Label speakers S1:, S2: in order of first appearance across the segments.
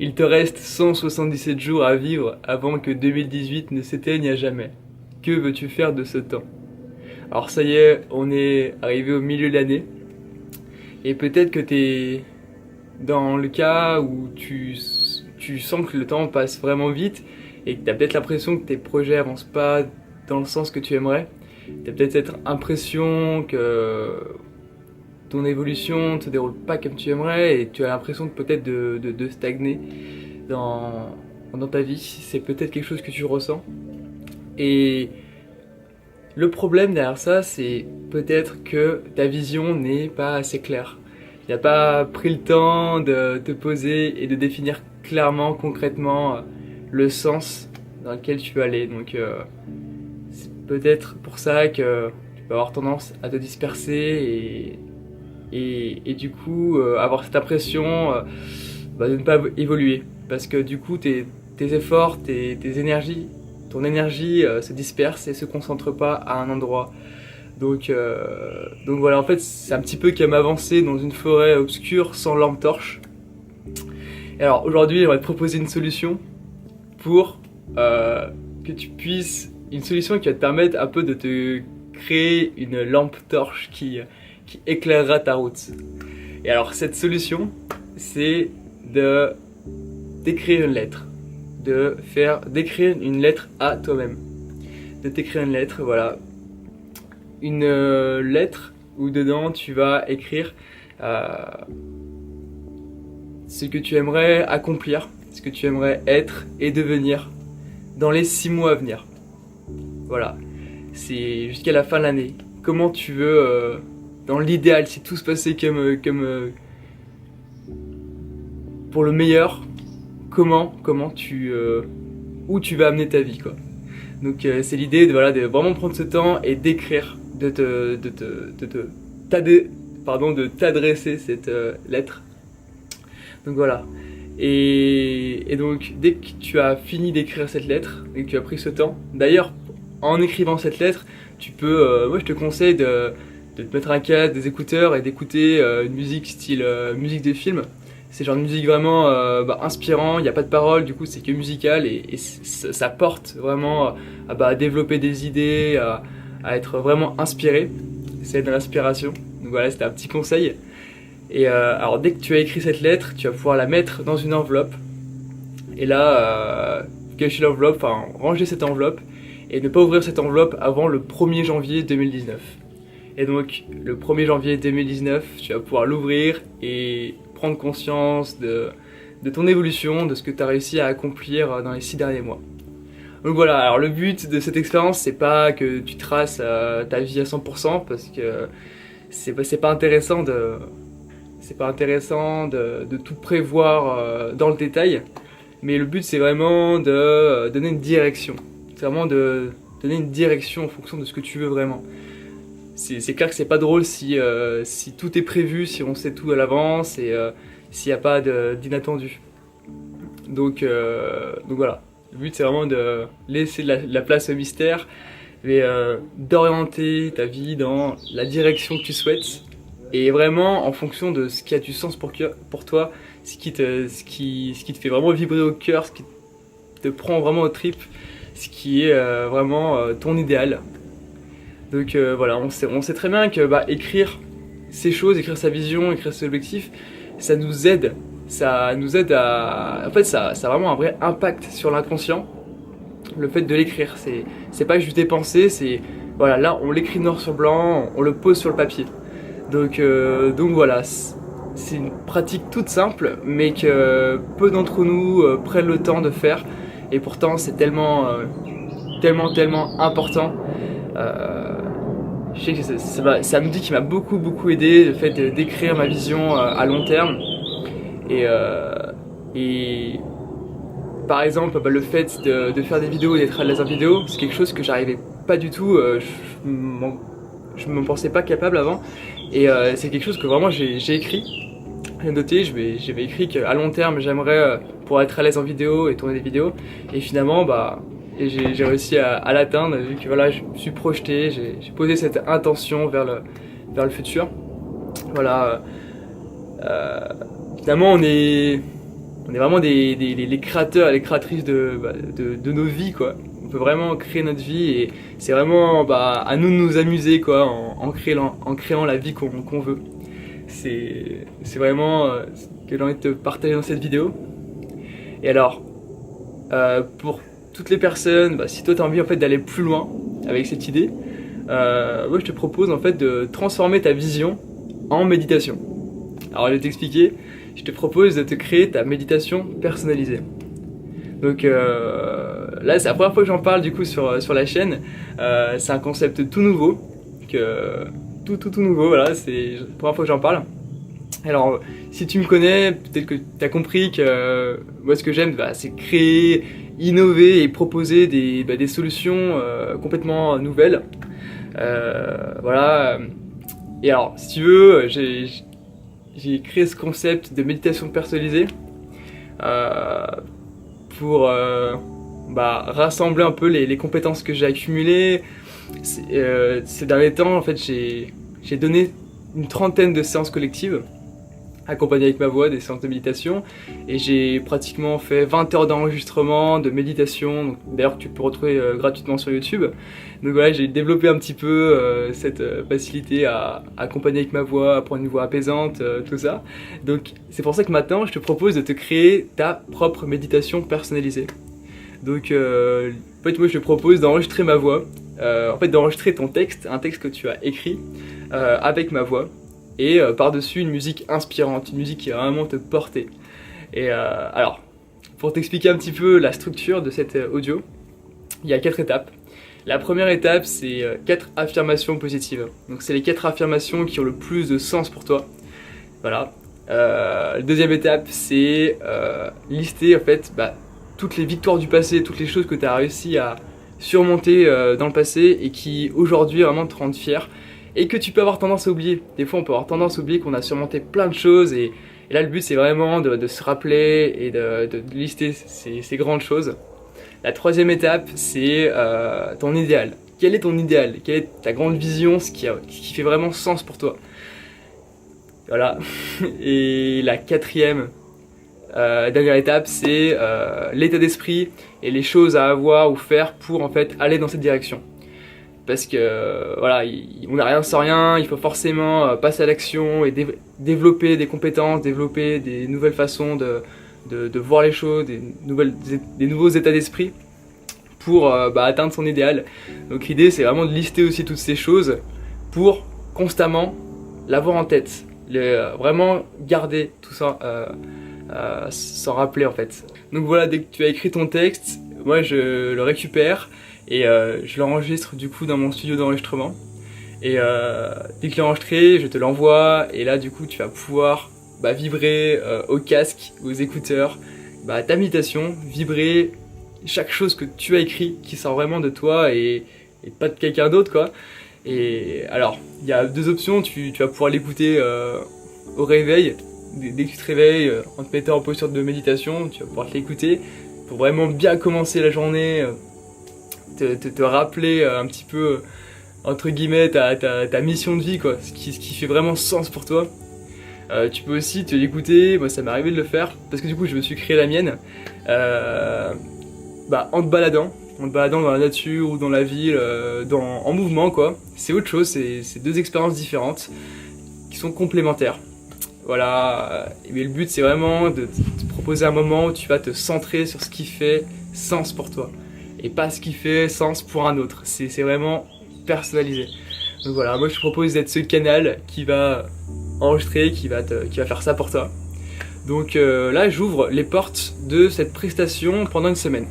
S1: Il te reste 177 jours à vivre avant que 2018 ne s'éteigne à jamais. Que veux-tu faire de ce temps? Alors ça y est, on est arrivé au milieu de l'année. Et peut-être que t'es dans le cas où tu sens que le temps passe vraiment vite et que t'as peut-être l'impression que tes projets avancent pas dans le sens que tu aimerais. T'as peut-être cette impression que ton évolution ne se déroule pas comme tu aimerais et tu as l'impression peut-être de stagner dans ta vie. C'est peut-être quelque chose que tu ressens. Et le problème derrière ça, c'est peut-être que ta vision n'est pas assez claire. Tu n'as pas pris le temps de te poser et de définir clairement, concrètement, le sens dans lequel tu veux aller. Donc, c'est peut-être pour ça que tu peux avoir tendance à te disperser et du coup avoir cette impression de ne pas évoluer. Parce que du coup, tes efforts, tes énergies, ton énergie se disperse et se concentre pas à un endroit. Donc voilà, en fait, c'est un petit peu comme avancer dans une forêt obscure sans lampe torche. Et alors aujourd'hui, j'aimerais te proposer une solution pour que tu puisses, une solution qui va te permettre un peu de te créer une lampe torche qui éclairera ta route. Et alors cette solution, c'est de d'écrire une lettre, d'écrire une lettre à toi-même, de t'écrire une lettre, voilà, une lettre où dedans tu vas écrire ce que tu aimerais accomplir, ce que tu aimerais être et devenir dans les 6 mois à venir. Voilà, c'est jusqu'à la fin de l'année. Comment tu veux, dans l'idéal, si tout se passait comme pour le meilleur, comment tu où tu vas amener ta vie, quoi. Donc c'est l'idée de vraiment prendre ce temps et d'écrire, de t'adresser cette lettre. Donc voilà. Et donc dès que tu as fini d'écrire cette lettre et que tu as pris ce temps, d'ailleurs en écrivant cette lettre, tu peux, moi je te conseille de te mettre un casque, des écouteurs et d'écouter une musique style musique de film. C'est genre de musique vraiment inspirant, il n'y a pas de paroles, du coup c'est que musical et ça porte vraiment à développer des idées, à être vraiment inspiré. C'est de l'inspiration. Donc voilà, c'était un petit conseil. Et alors dès que tu as écrit cette lettre, tu vas pouvoir la mettre dans une enveloppe. Et là, cacher l'enveloppe, enfin ranger cette enveloppe et ne pas ouvrir cette enveloppe avant le 1er janvier 2019. Et donc le 1er janvier 2019, tu vas pouvoir l'ouvrir et prendre conscience de ton évolution, de ce que tu as réussi à accomplir dans les 6 derniers mois. Donc voilà, alors le but de cette expérience, c'est pas que tu traces ta vie à 100% parce que c'est pas intéressant de tout prévoir dans le détail, mais le but c'est vraiment de donner une direction. C'est vraiment de donner une direction en fonction de ce que tu veux vraiment. C'est clair que c'est pas drôle si tout est prévu, si on sait tout à l'avance et s'il n'y a pas d'inattendu. Donc voilà, le but c'est vraiment de laisser la place au mystère et d'orienter ta vie dans la direction que tu souhaites et vraiment en fonction de ce qui a du sens pour toi, ce qui te fait vraiment vibrer au cœur, ce qui te prend vraiment aux tripes, ce qui est vraiment ton idéal. Donc voilà, on sait très bien que écrire ces choses, écrire sa vision, écrire ses objectifs, ça nous aide à... En fait, ça a vraiment un vrai impact sur l'inconscient, le fait de l'écrire. C'est pas juste des pensées, c'est... Voilà, là, on l'écrit noir sur blanc, on le pose sur le papier. Donc voilà, c'est une pratique toute simple, mais que peu d'entre nous prennent le temps de faire. Et pourtant, c'est tellement important. Je sais que c'est un outil qui m'a beaucoup aidé, le fait d'écrire ma vision à long terme. Et par exemple, le fait de faire des vidéos et d'être à l'aise en vidéo, c'est quelque chose que j'arrivais pas du tout, je m'en pensais pas capable avant. Et c'est quelque chose que vraiment j'ai écrit, j'ai noté, j'avais écrit qu'à long terme j'aimerais pouvoir être à l'aise en vidéo et tourner des vidéos. Et finalement, et j'ai réussi à l'atteindre, vu que voilà, je me suis projeté, j'ai posé cette intention vers le futur. Voilà. Finalement, on est vraiment les créateurs et les créatrices de nos vies, quoi. On peut vraiment créer notre vie et c'est vraiment à nous de nous amuser, quoi, en créant la vie qu'on veut. C'est vraiment ce que j'ai envie de te partager dans cette vidéo. Et alors, pour toutes les personnes, si toi tu as envie en fait d'aller plus loin avec cette idée, moi je te propose en fait de transformer ta vision en méditation. Alors je vais t'expliquer, je te propose de te créer ta méditation personnalisée. Donc là c'est la première fois que j'en parle du coup sur la chaîne, c'est un concept tout nouveau, tout nouveau, voilà, c'est la première fois que j'en parle. Alors si tu me connais, peut-être que tu as compris que moi ce que j'aime c'est créer, innover et proposer des solutions complètement nouvelles. Voilà. Et alors si tu veux, j'ai créé ce concept de méditation personnalisée pour rassembler un peu les compétences que j'ai accumulées. Ces derniers temps, en fait, j'ai donné une 30aine de séances collectives accompagnées avec ma voix, des séances de méditation, et j'ai pratiquement fait 20 heures d'enregistrement, de méditation, d'ailleurs que tu peux retrouver gratuitement sur YouTube. Donc voilà, j'ai développé un petit peu cette facilité à accompagner avec ma voix, à prendre une voix apaisante, tout ça. Donc c'est pour ça que maintenant je te propose de te créer ta propre méditation personnalisée. Donc en fait moi je te propose d'enregistrer ma voix, en fait d'enregistrer ton texte, un texte que tu as écrit avec ma voix, et par-dessus une musique inspirante, une musique qui va vraiment te porter. Et alors, pour t'expliquer un petit peu la structure de cet audio, il y a 4 étapes. La première étape, c'est 4 affirmations positives. Donc c'est les 4 affirmations qui ont le plus de sens pour toi. Voilà. La deuxième étape, c'est lister en fait toutes les victoires du passé, toutes les choses que tu as réussi à surmonter dans le passé et qui aujourd'hui vraiment te rendent fier. Et que tu peux avoir tendance à oublier. Des fois on peut avoir tendance à oublier qu'on a surmonté plein de choses et là le but c'est vraiment de se rappeler et de lister ces grandes choses. La troisième étape c'est ton idéal. Quel est ton idéal? Quelle est ta grande vision, ce qui fait vraiment sens pour toi? Voilà. Et la quatrième dernière étape c'est l'état d'esprit et les choses à avoir ou faire pour en fait aller dans cette direction. Parce que voilà, on n'a rien sans rien, il faut forcément passer à l'action et développer des compétences, développer des nouvelles façons de voir les choses, des nouveaux états d'esprit pour atteindre son idéal. Donc l'idée c'est vraiment de lister aussi toutes ces choses pour constamment l'avoir en tête, vraiment garder tout ça, s'en rappeler en fait. Donc voilà, dès que tu as écrit ton texte, moi je le récupère et je l'enregistre du coup dans mon studio d'enregistrement et dès que je l'ai enregistré je te l'envoie et là du coup tu vas pouvoir vibrer au casque, aux écouteurs ta méditation, vibrer chaque chose que tu as écrit qui sort vraiment de toi et pas de quelqu'un d'autre quoi. Et alors il y a 2 options, tu vas pouvoir l'écouter au réveil, dès que tu te réveilles en te mettant en posture de méditation, tu vas pouvoir l'écouter pour vraiment bien commencer la journée, te rappeler un petit peu entre guillemets ta mission de vie quoi, ce qui fait vraiment sens pour toi. Tu peux aussi te l'écouter, moi ça m'est arrivé de le faire parce que du coup je me suis créé la mienne en te baladant dans la nature ou dans la ville, en mouvement quoi. C'est autre chose, c'est 2 expériences différentes qui sont complémentaires. Voilà, mais le but c'est vraiment de te proposer un moment où tu vas te centrer sur ce qui fait sens pour toi et pas ce qui fait sens pour un autre, c'est vraiment personnalisé. Donc voilà, moi je te propose d'être ce canal qui va enregistrer, qui va faire ça pour toi. Donc là j'ouvre les portes de cette prestation pendant une semaine.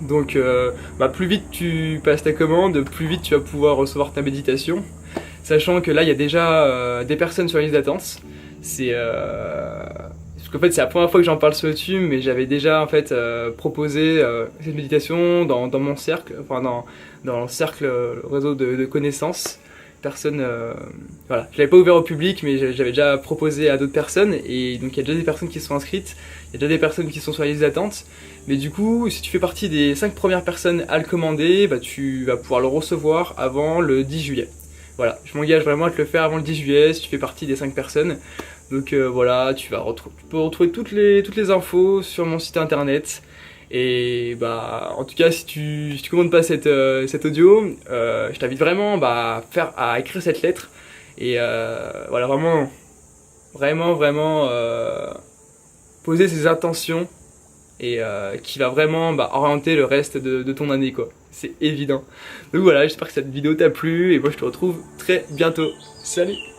S1: Donc plus vite tu passes ta commande, plus vite tu vas pouvoir recevoir ta méditation. Sachant que là il y a déjà des personnes sur la liste d'attente. Parce qu'en fait c'est la première fois que j'en parle sur YouTube, mais j'avais déjà en fait proposé cette méditation dans mon cercle, enfin dans le cercle, le réseau de connaissances. Voilà, je l'avais pas ouvert au public, mais j'avais déjà proposé à d'autres personnes, et donc il y a déjà des personnes qui sont inscrites, il y a déjà des personnes qui sont sur la liste d'attente. Mais du coup, si tu fais partie des 5 premières personnes à le commander, tu vas pouvoir le recevoir avant le 10 juillet. Voilà, je m'engage vraiment à te le faire avant le 10 juillet si tu fais partie des 5 personnes. Donc voilà, tu peux retrouver toutes les infos sur mon site internet. Et bah, en tout cas, si tu commandes pas cet audio, je t'invite vraiment à écrire cette lettre. Et voilà, vraiment poser ses intentions et qui va vraiment orienter le reste de ton année, quoi. C'est évident. Donc voilà, j'espère que cette vidéo t'a plu et moi je te retrouve très bientôt. Salut!